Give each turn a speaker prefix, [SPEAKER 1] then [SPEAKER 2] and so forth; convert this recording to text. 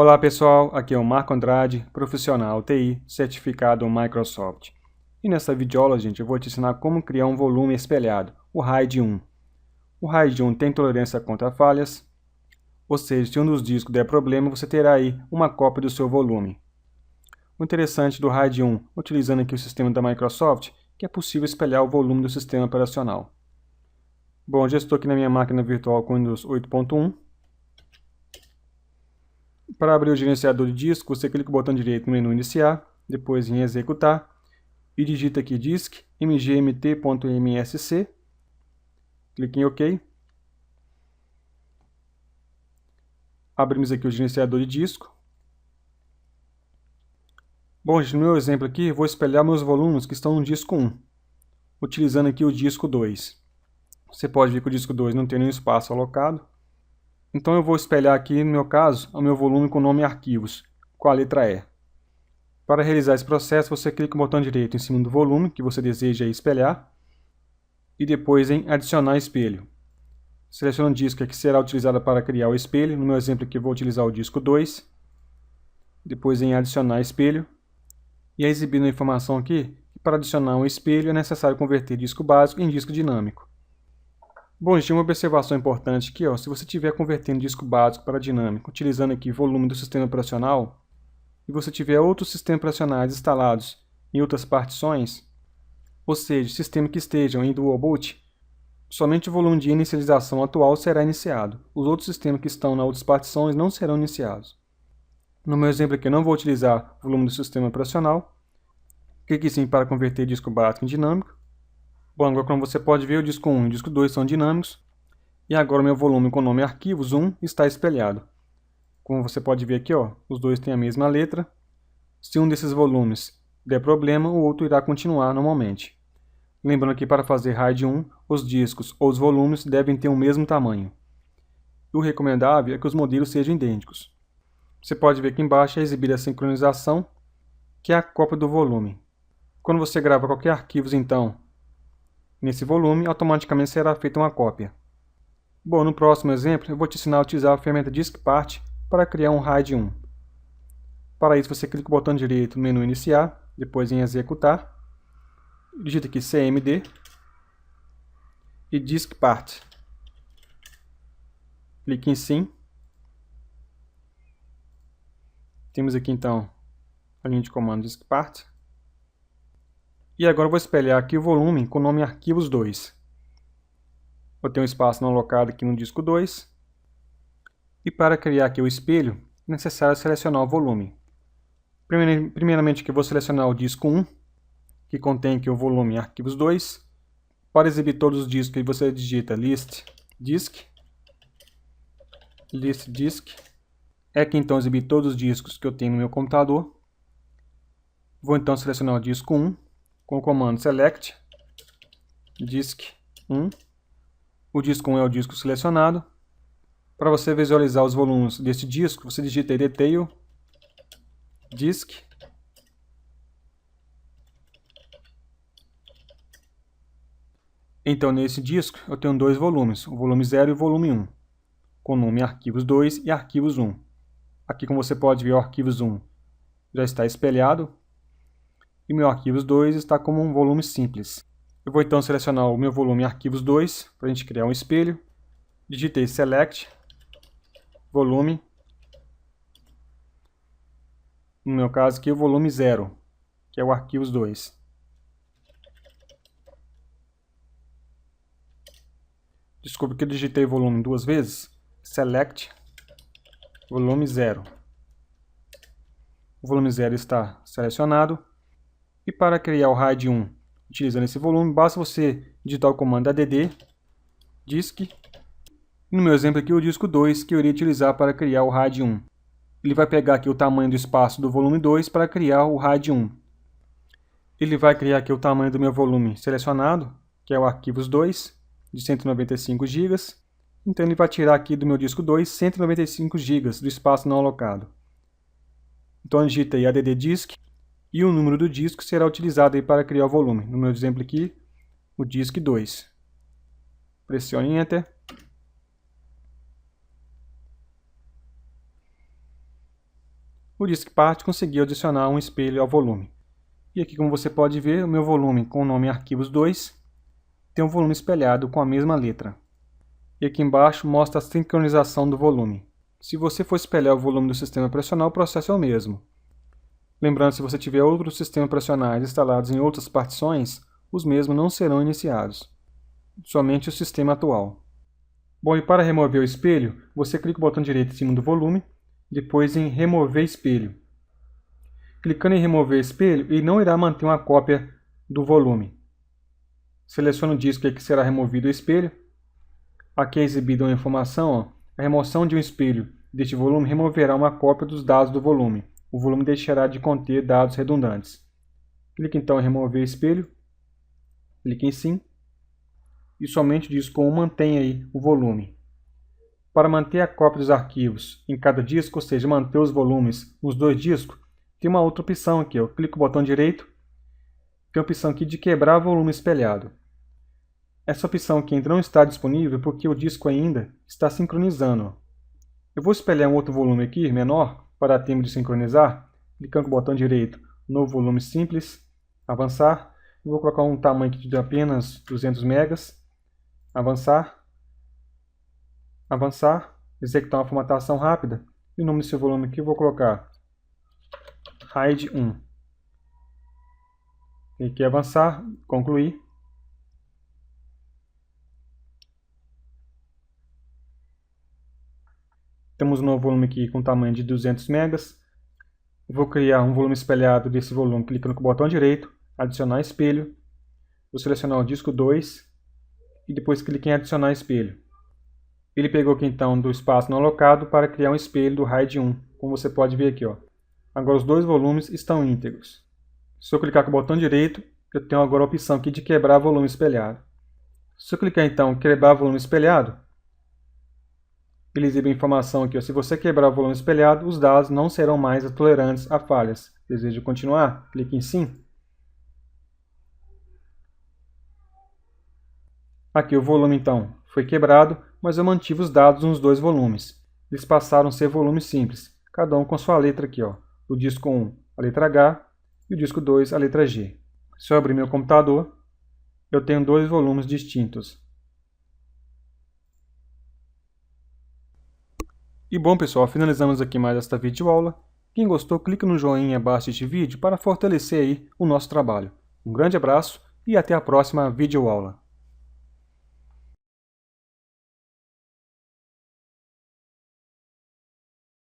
[SPEAKER 1] Olá pessoal, aqui é o Marco Andrade, profissional TI, certificado Microsoft. E nessa videoaula, gente, eu vou te ensinar como criar um volume espelhado, o RAID 1. O RAID 1 tem tolerância contra falhas, ou seja, se um dos discos der problema, você terá aí uma cópia do seu volume. O interessante do RAID 1, utilizando aqui o sistema da Microsoft, que é possível espelhar o volume do sistema operacional. Bom, já estou aqui na minha máquina virtual com Windows 8.1. Para abrir o gerenciador de disco, você clica o botão direito no menu Iniciar, depois em Executar, e digita aqui disk mgmt.msc, clique em OK. Abrimos aqui o gerenciador de disco. Bom, gente, no meu exemplo aqui, vou espelhar meus volumes que estão no disco 1, utilizando aqui o disco 2. Você pode ver que o disco 2 não tem nenhum espaço alocado. Então eu vou espelhar aqui, no meu caso, o meu volume com o nome arquivos, com a letra E. Para realizar esse processo, você clica o botão direito em cima do volume que você deseja espelhar e depois em adicionar espelho. Seleciona o disco que será utilizado para criar o espelho. No meu exemplo aqui eu vou utilizar o disco 2. Depois em adicionar espelho. E é exibindo a informação aqui que para adicionar um espelho é necessário converter disco básico em disco dinâmico. Bom, gente, uma observação importante aqui, se você estiver convertendo disco básico para dinâmico, utilizando aqui volume do sistema operacional, e você tiver outros sistemas operacionais instalados em outras partições, ou seja, sistema que estejam em dual boot, somente o volume de inicialização atual será iniciado. Os outros sistemas que estão nas outras partições não serão iniciados. No meu exemplo aqui, eu não vou utilizar o volume do sistema operacional. Clique sim para converter disco básico em dinâmico. Bom, agora como você pode ver, o disco 1 e o disco 2 são dinâmicos. E agora o meu volume com o nome arquivos 1 está espelhado. Como você pode ver aqui, os dois têm a mesma letra. Se um desses volumes der problema, o outro irá continuar normalmente. Lembrando que para fazer RAID 1, os discos ou os volumes devem ter o mesmo tamanho. O recomendável é que os modelos sejam idênticos. Você pode ver aqui embaixo é exibida a sincronização, que é a cópia do volume. Quando você grava qualquer arquivo, então, nesse volume, automaticamente será feita uma cópia. Bom, no próximo exemplo, eu vou te ensinar a utilizar a ferramenta DiskPart para criar um RAID 1. Para isso, você clica o botão direito no menu Iniciar, depois em Executar, digita aqui CMD e DiskPart. Clique em Sim. Temos aqui então a linha de comando DiskPart. E agora eu vou espelhar aqui o volume com o nome arquivos 2. Vou ter um espaço não alocado aqui no disco 2. E para criar aqui o espelho, é necessário selecionar o volume. Primeiramente aqui eu vou selecionar o disco 1, que contém aqui o volume arquivos 2. Para exibir todos os discos, você digita list disk. É que então exibir todos os discos que eu tenho no meu computador. Vou então selecionar o disco 1 com o comando select disk 1. O disco 1 é o disco selecionado. Para você visualizar os volumes deste disco, você digita aí detail disk. Então nesse disco eu tenho dois volumes, o volume 0 e o volume 1, com o nome arquivos 2 e arquivos 1. Aqui, como você pode ver, o arquivos 1 já está espelhado e meu arquivos 2 está como um volume simples. Eu vou então selecionar o meu volume arquivos 2 para a gente criar um espelho. Digitei select volume, no meu caso aqui o volume 0, que é o arquivos 2. Desculpe que eu digitei volume duas vezes. Select volume 0. O volume 0 está selecionado. E para criar o RAID 1 utilizando esse volume, basta você digitar o comando add disk. No meu exemplo aqui, o disco 2 que eu iria utilizar para criar o RAID 1. Ele vai pegar aqui o tamanho do espaço do volume 2 para criar o RAID 1. Ele vai criar aqui o tamanho do meu volume selecionado, que é o arquivos 2, de 195 GB. Então ele vai tirar aqui do meu disco 2 195 GB do espaço não alocado. Então digita aí add disk e o número do disco será utilizado aí para criar o volume. No meu exemplo aqui, o disk 2. Pressione Enter. Diskpart conseguiu adicionar um espelho ao volume. E aqui, como você pode ver, o meu volume com o nome Arquivos 2 tem um volume espelhado com a mesma letra. E aqui embaixo mostra a sincronização do volume. Se você for espelhar o volume do sistema operacional, o processo é o mesmo. Lembrando, se você tiver outros sistemas operacionais instalados em outras partições, os mesmos não serão iniciados, somente o sistema atual. Bom, e para remover o espelho, você clica o botão direito em cima do volume, depois em Remover Espelho. Clicando em Remover Espelho, ele não irá manter uma cópia do volume. Selecione o disco que será removido o espelho. Aqui é exibida uma informação, a remoção de um espelho deste volume removerá uma cópia dos dados do volume. O volume deixará de conter dados redundantes. Clique então em Remover Espelho. Clique em Sim. E somente o disco 1 mantém aí o volume. Para manter a cópia dos arquivos em cada disco, ou seja, manter os volumes nos dois discos, tem uma outra opção aqui. Eu clico o botão direito, tem a opção aqui de quebrar volume espelhado. Essa opção aqui ainda não está disponível porque o disco ainda está sincronizando. Eu vou espelhar um outro volume aqui, menor, para dar tempo de sincronizar. Clicando com o botão direito, Novo Volume Simples, Avançar. Eu vou colocar um tamanho aqui de apenas 200 megas. Avançar. Avançar, executar uma formatação rápida, e o nome do seu volume aqui eu vou colocar RAID 1. Clique em Avançar, Concluir. Temos um novo volume aqui com tamanho de 200 megas. Vou criar um volume espelhado desse volume clicando com o botão direito, Adicionar Espelho. Vou selecionar o disco 2 e depois clique em Adicionar Espelho. Ele pegou aqui então do espaço não alocado para criar um espelho do RAID 1, como você pode ver aqui. Agora os dois volumes estão íntegros. Se eu clicar com o botão direito, eu tenho agora a opção aqui de quebrar volume espelhado. Se eu clicar então em quebrar volume espelhado, ele exibe a informação aqui. Se você quebrar o volume espelhado, os dados não serão mais tolerantes a falhas. Deseja continuar? Clique em Sim. Aqui o volume então foi quebrado, mas eu mantive os dados nos dois volumes. Eles passaram a ser volumes simples, cada um com sua letra aqui. O disco 1, a letra H, e o disco 2, a letra G. Se eu abrir meu computador, eu tenho dois volumes distintos. E bom pessoal, finalizamos aqui mais esta videoaula. Quem gostou, clique no joinha abaixo deste vídeo para fortalecer aí o nosso trabalho. Um grande abraço e até a próxima videoaula.